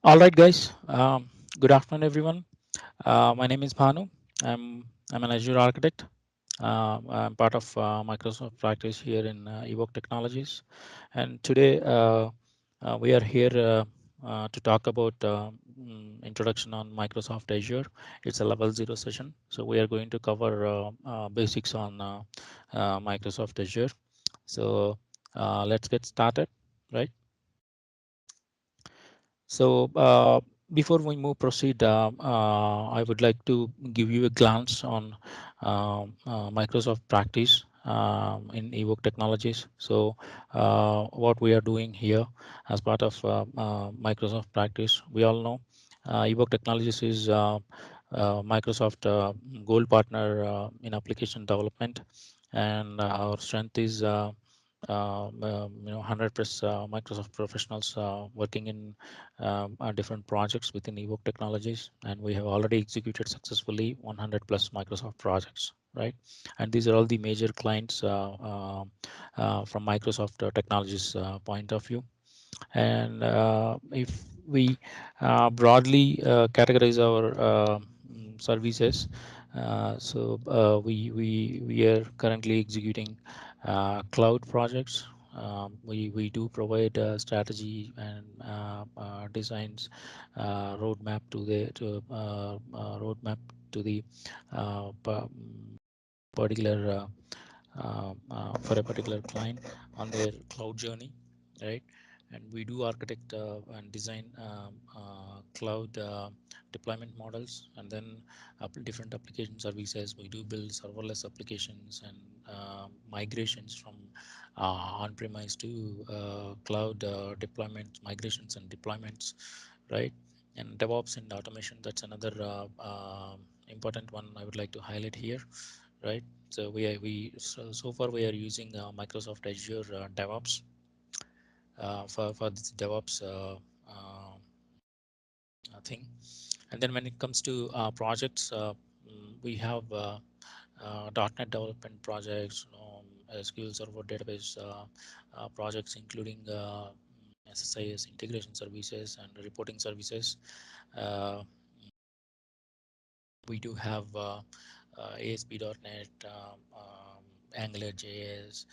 All right, guys. Good afternoon, everyone. My name is Bhanu. I'm an Azure architect. I'm part of Microsoft practice here in Evoke Technologies, and today we are here to talk about introduction on Microsoft Azure. It's a level 0 session, so we are going to cover basics on Microsoft Azure. So let's get started, right? So before we move proceed, I would like to give you a glance on Microsoft practice in Evoke Technologies. So what we are doing here as part of Microsoft practice, we all know Evoke Technologies is Microsoft Gold partner in application development, and our strength is 100 plus Microsoft professionals working in different projects within Evoke Technologies, and we have already executed successfully 100 plus Microsoft projects, right? And these are all the major clients from Microsoft Technologies point of view. And if we broadly categorize our services, we are currently executing cloud projects. We do provide strategy and designs roadmap to the particular for a particular client on their cloud journey, right? And we do architect and design cloud deployment models, and then different application services. We do build serverless applications and migrations from on-premise to cloud deployments, migrations and deployments, right? And DevOps and automation, that's another important one I would like to highlight here, right? So so far we are using Microsoft Azure DevOps for this DevOps thing. And then when it comes to projects, we have .NET development projects, SQL Server database projects, including SSIS integration services and reporting services. Uh, we do have ASP.NET, AngularJS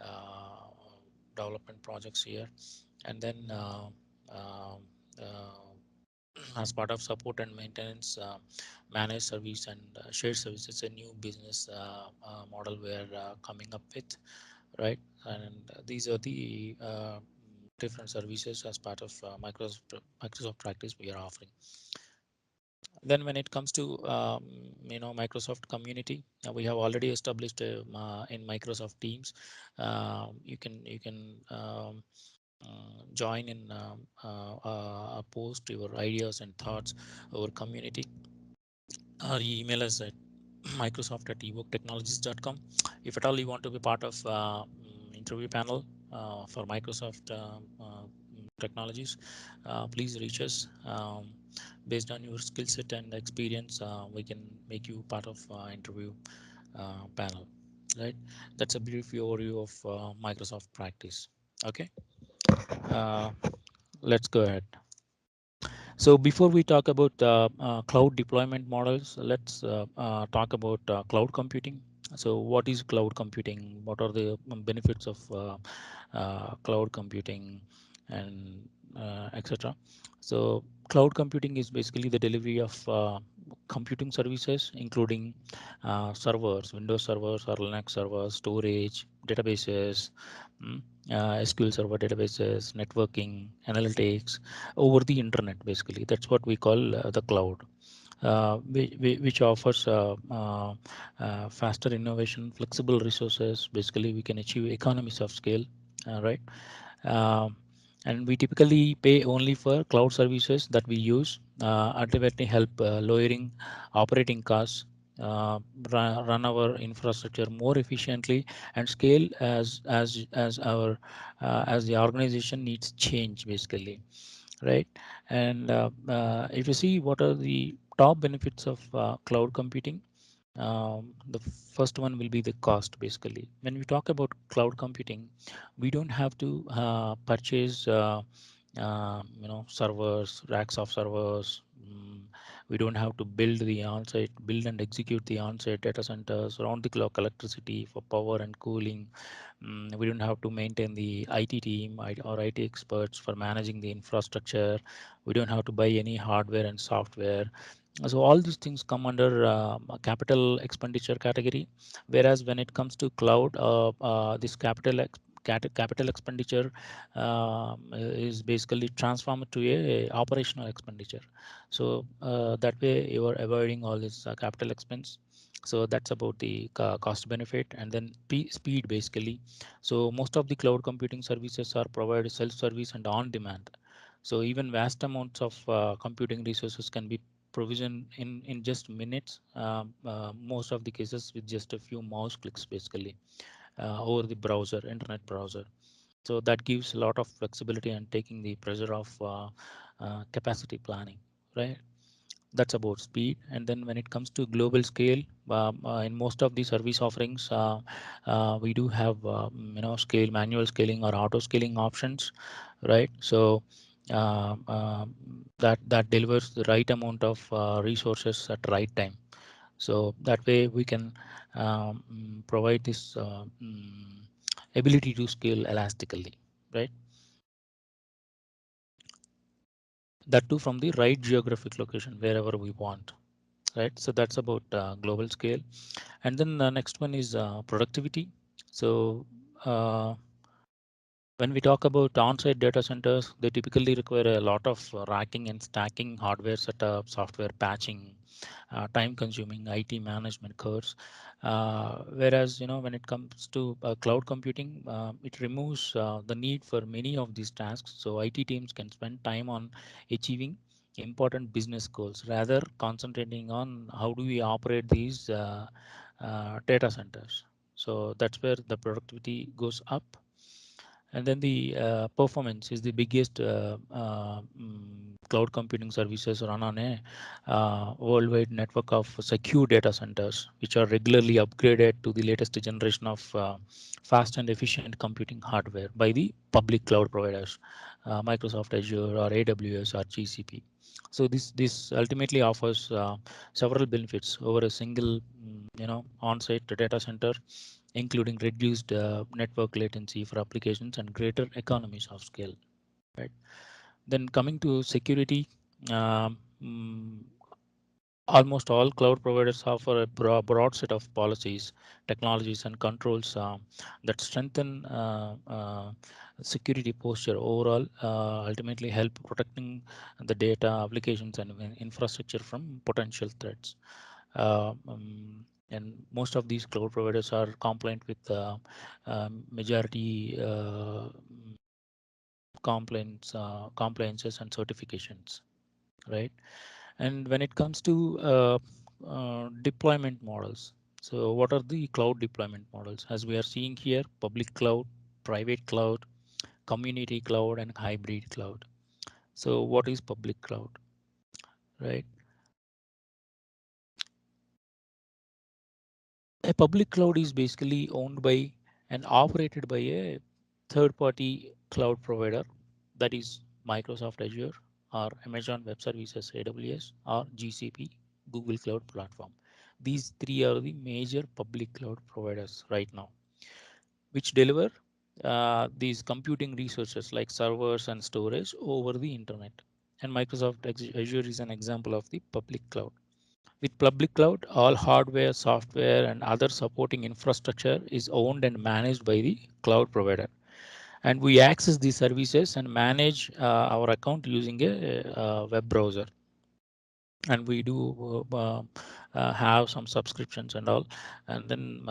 uh, development projects here, and then as part of support and maintenance, managed service and shared service. It's a new business model we're coming up with, right? And these are the different services as part of Microsoft practice we are offering. Then when it comes to Microsoft community, we have already established in Microsoft Teams. You can join in post your ideas and thoughts our community, or email us at microsoft at evoketechnologies.com. If at all you want to be part of interview panel for Microsoft technologies, please reach us. Based on your skill set and experience, we can make you part of interview panel, right? That's a brief overview of Microsoft practice. Okay, uh, let's go ahead. So before we talk about cloud deployment models, let's talk about cloud computing. So what is cloud computing? What are the benefits of cloud computing, and etc. So cloud computing is basically the delivery of computing services, including servers, Windows servers or Linux servers, storage, databases, mm, SQL Server databases, networking, analytics over the internet. Basically, that's what we call the cloud, which offers faster innovation, flexible resources. Basically, we can achieve economies of scale, right? Um, and we typically pay only for cloud services that we use, ultimately help lowering operating costs, run our infrastructure more efficiently, and scale as the organization needs change, basically, right? And if you see what are the top benefits of cloud computing, the first one will be the cost. Basically, when we talk about cloud computing, we don't have to purchase servers, racks of servers. We don't have to build and execute the on-site data centers, around the clock electricity for power and cooling. We don't have to maintain the IT team or IT experts for managing the infrastructure. We don't have to buy any hardware and software. So all these things come under a capital expenditure category. Whereas when it comes to cloud, this capital expenditure is basically transformed to a operational expenditure. So that way you are avoiding all this capital expense. So that's about the cost benefit. And then speed basically. So most of the cloud computing services are provided self-service and on demand. So even vast amounts of computing resources can be provisioned in just minutes, most of the cases with just a few mouse clicks basically over the browser, internet browser. So that gives a lot of flexibility and taking the pressure off capacity planning, right? That's about speed. And then when it comes to global scale, in most of the service offerings, we do have scale manual scaling or auto scaling options, right? So that delivers the right amount of resources at the right time. So that way we can provide this ability to scale elastically, right? That too from the right geographic location wherever we want, right? So that's about global scale. And then the next one is productivity. So when we talk about on-site data centers, they typically require a lot of racking and stacking, hardware setup, software patching, time-consuming IT management curves. Whereas when it comes to cloud computing, it removes the need for many of these tasks. So IT teams can spend time on achieving important business goals, rather concentrating on how do we operate these data centers. So that's where the productivity goes up. And then the performance is the biggest cloud computing services run on a worldwide network of secure data centers, which are regularly upgraded to the latest generation of fast and efficient computing hardware by the public cloud providers, Microsoft Azure or AWS or GCP. So this ultimately offers several benefits over a single on-site data center, including reduced network latency for applications and greater economies of scale. Right. Then coming to security, um, mm, almost all cloud providers offer a broad set of policies, technologies, and controls that strengthen security posture overall, ultimately help protecting the data, applications, and infrastructure from potential threats. And most of these cloud providers are compliant with majority compliances and certifications, right? And when it comes to deployment models, so what are the cloud deployment models? As we are seeing here, public cloud, private cloud, community cloud, and hybrid cloud. So what is public cloud, right? A public cloud is basically owned by and operated by a third party cloud provider, that is Microsoft Azure or Amazon Web Services AWS or GCP Google Cloud Platform. These three are the major public cloud providers right now, which deliver these computing resources like servers and storage over the internet. And Microsoft Azure is an example of the public cloud. With public cloud, all hardware, software, and other supporting infrastructure is owned and managed by the cloud provider. And we access these services and manage our account using a web browser. And we do have some subscriptions and all. And then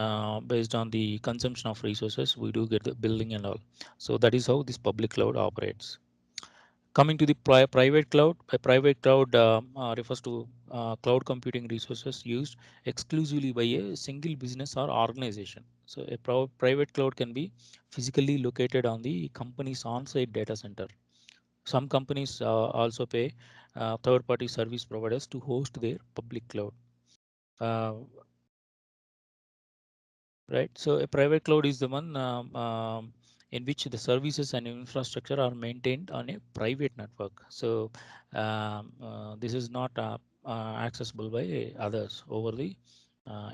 based on the consumption of resources, we do get the billing and all. So that is how this public cloud operates. Coming to the private cloud, a private cloud refers to cloud computing resources used exclusively by a single business or organization. So a private cloud can be physically located on the company's on-site data center. Some companies also pay third-party service providers to host their public cloud. Uh, right. So a private cloud is the one in which the services and infrastructure are maintained on a private network. So this is not accessible by others over the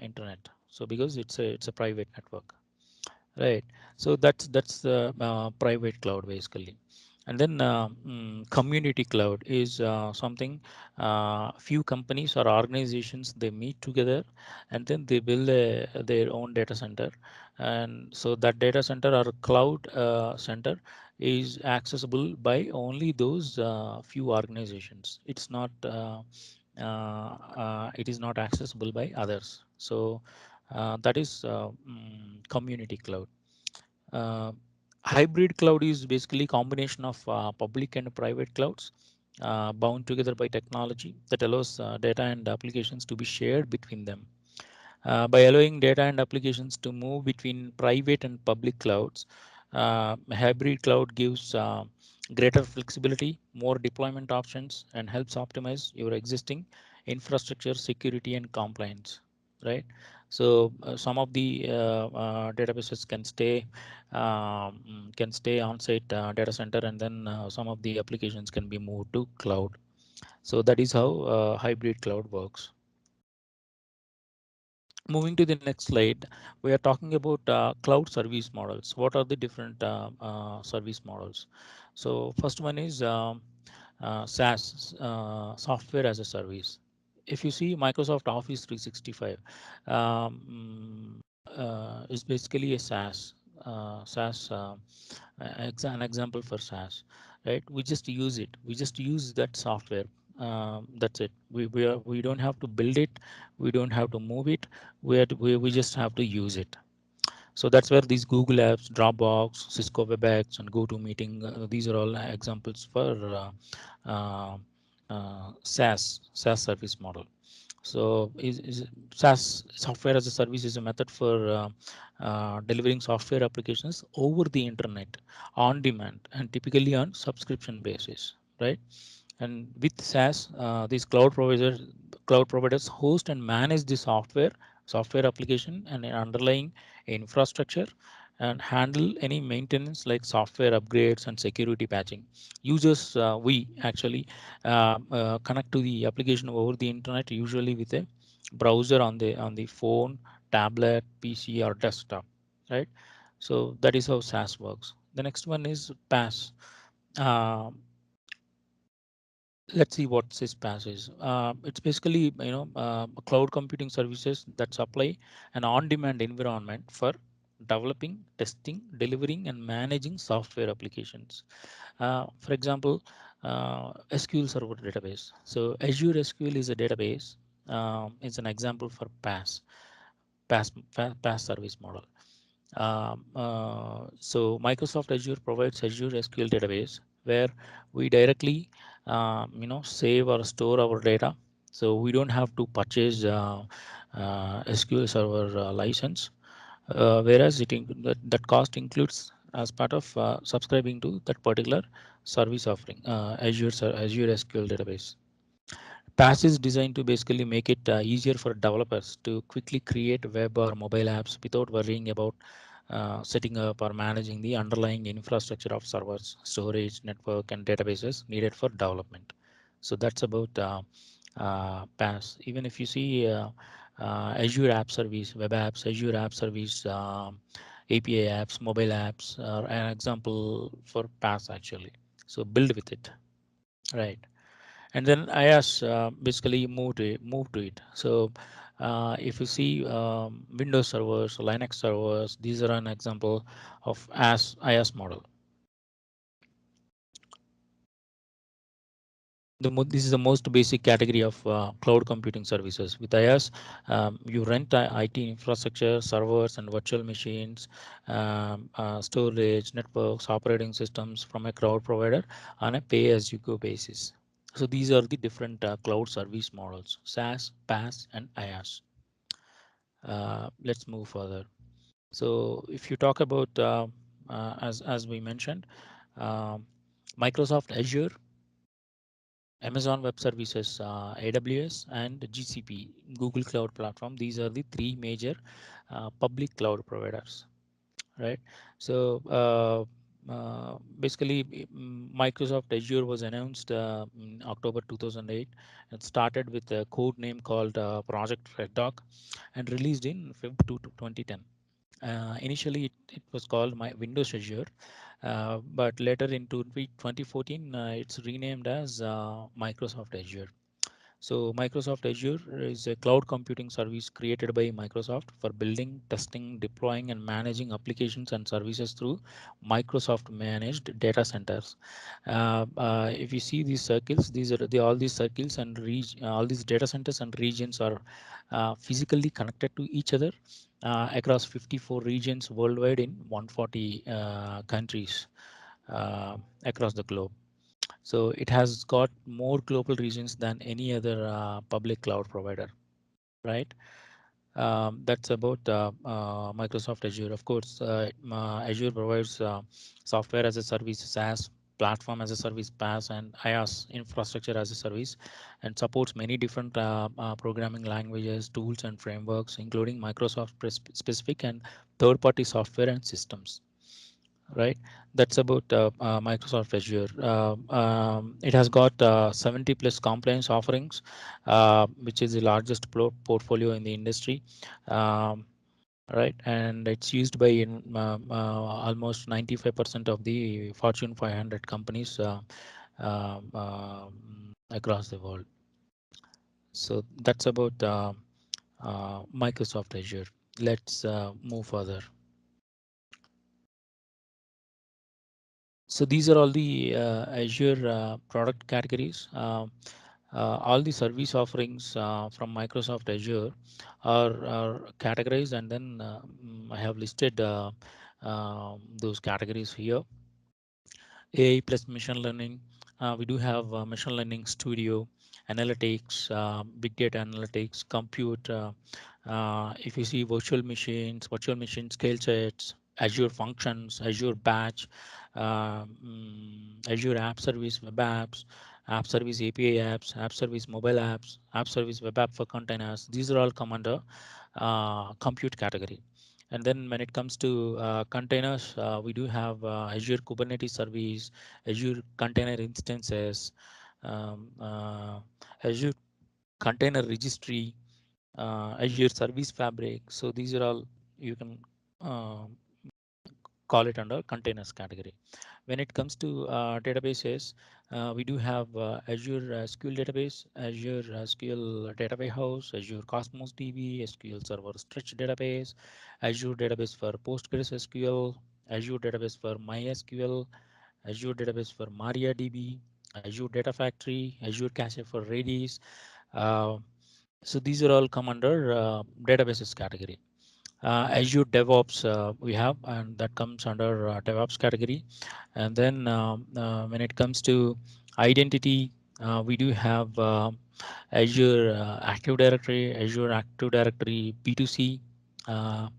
internet. So because it's a private network. Right. So that's the private cloud basically. And then community cloud is something few companies or organizations they meet together and then they build their own data center. And so that data center or cloud center is accessible by only those few organizations. It is not accessible by others. So that is community cloud. uh, Hybrid cloud is basically combination of public and private clouds bound together by technology that allows data and applications to be shared between them. By allowing data and applications to move between private and public clouds, hybrid cloud gives greater flexibility, more deployment options, and helps optimize your existing infrastructure, security, and compliance. Right. So some of the databases can stay on-site data center, and then some of the applications can be moved to cloud. So that is how hybrid cloud works. Moving to the next slide, we are talking about cloud service models. What are the different service models? So first one is SaaS, software as a service. If you see Microsoft Office 365, is basically a SaaS. SaaS, an example for SaaS, right? We just use it. We just use that software. That's it. We don't have to build it. We don't have to move it. We just have to use it. So that's where these Google apps, Dropbox, Cisco WebEx, and GoToMeeting, these are all examples for uh, SaaS service model. So is SaaS, software as a service, is a method for delivering software applications over the internet on demand and typically on subscription basis, right? And with SaaS, these cloud providers host and manage the software application and an underlying infrastructure and handle any maintenance like software upgrades and security patching. Users, we actually connect to the application over the internet, usually with a browser on the phone, tablet, PC, or desktop, right? So that is how SaaS works. The next one is PaaS. Uh, let's see what SysPaaS is. It's basically cloud computing services that supply an on-demand environment for developing, testing, delivering, and managing software applications. For example, SQL Server database. So Azure SQL is a database. It's an example for PaaS service model. So Microsoft Azure provides Azure SQL database where we directly save or store our data. So we don't have to purchase SQL Server license, whereas that cost includes as part of subscribing to that particular service offering, Azure SQL database. PaaS is designed to basically make it easier for developers to quickly create web or mobile apps without worrying about setting up or managing the underlying infrastructure of servers, storage, network, and databases needed for development. So that's about PaaS. Even if you see Azure App Service, web apps, Azure App Service, API apps, mobile apps are an example for PaaS actually. So build with it, right? And then IaaS basically move to it. So if you see Windows servers, Linux servers, these are an example of as IaaS model. This is the most basic category of cloud computing services. With IaaS, you rent IT infrastructure, servers, and virtual machines, storage, networks, operating systems from a cloud provider on a pay-as-you-go basis. So these are the different cloud service models: SaaS, PaaS, and IaaS. Let's move further. So if you talk about as we mentioned, um, Microsoft Azure, Amazon Web Services, AWS, and GCP, Google Cloud Platform. These are the three major public cloud providers. right? So basically, Microsoft Azure was announced in October 2008. It started with a code name called Project Red Dog and released in Feb 2 2010. Initially, it was called my Windows Azure, but later in 2014, it's renamed as Microsoft Azure. So Microsoft Azure is a cloud computing service created by Microsoft for building, testing, deploying, and managing applications and services through Microsoft managed data centers. If you see these circles, these are all these circles and all these data centers and regions are physically connected to each other across 54 regions worldwide in 140 countries across the globe. So it has got more global regions than any other public cloud provider, right? That's about Microsoft Azure. Of course, Azure provides software as a service, SaaS, platform as a service, PaaS, and IaaS, infrastructure as a service, and supports many different programming languages, tools, and frameworks, including Microsoft specific and third-party software and systems, right? That's about Microsoft Azure. It has got 70 plus compliance offerings, which is the largest portfolio in the industry. Um, right, and it's used by almost 95% of the Fortune 500 companies across the world. So that's about Microsoft Azure. Let's move further. So these are all the Azure product categories. All the service offerings from Microsoft Azure are categorized, and then I have listed those categories here. AI plus machine learning. We do have machine learning studio, analytics, big data analytics, compute. If you see virtual machine scale sets, Azure functions, Azure batch, Azure app service, web apps, app service API apps, app service mobile apps, app service web app for containers. These are all come under compute category. And then when it comes to containers, we do have Azure Kubernetes service, Azure container instances, um, uh, Azure container registry, Azure service fabric. So these are all you can uh, call it under containers category. When it comes to databases, we do have Azure SQL database, Azure SQL data warehouse, Azure Cosmos DB, SQL Server Stretch database, Azure database for PostgreSQL, Azure database for MySQL, Azure database for MariaDB, Azure Data Factory, Azure Cache for Redis. Uh, so these are all come under databases category. Azure DevOps we have, and that comes under DevOps category. And then when it comes to identity, we do have Azure Active Directory, Azure Active Directory B2C. Uh,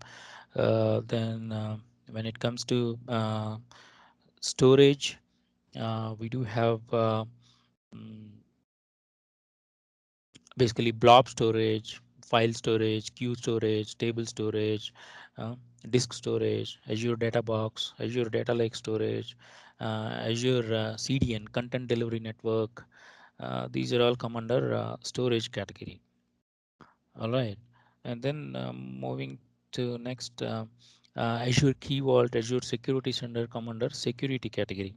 then when it comes to storage, we do have mm, basically blob storage, file storage, queue storage, table storage, uh, disk storage, Azure Data Box, Azure Data Lake Storage, Azure CDN, Content Delivery Network. These are all come under storage category. All right, and then moving to next, Azure Key Vault, Azure Security Center come under security category.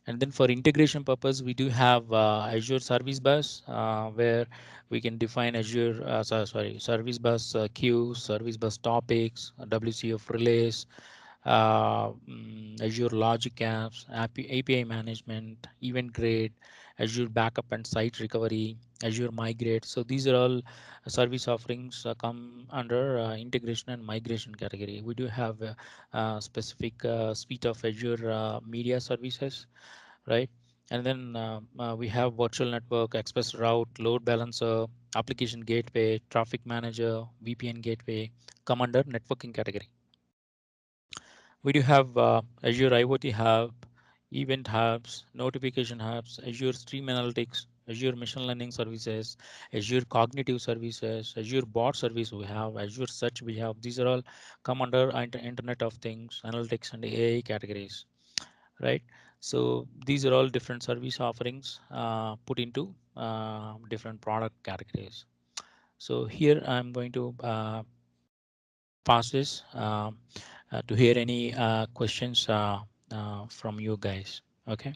And then for integration purpose, we do have Azure Service Bus, where we can define Azure, Service Bus queue, Service Bus topics, WCF relays, Azure Logic Apps, API management, Event Grade, Azure Backup and Site Recovery, Azure Migrate. So these are all service offerings come under integration and migration category. We do have a specific suite of Azure media services, right? And then we have virtual network, express route, load balancer, application gateway, traffic manager, VPN gateway, come under networking category. We do have Azure IoT Hub, event hubs, notification hubs, Azure Stream Analytics, Azure machine learning services, Azure cognitive services, Azure bot service we have, Azure search we have. These are all come under Internet of Things, analytics and AI categories, right? So these are all different service offerings put into different product categories. So here I'm going to pass this to hear any questions from you guys. Okay.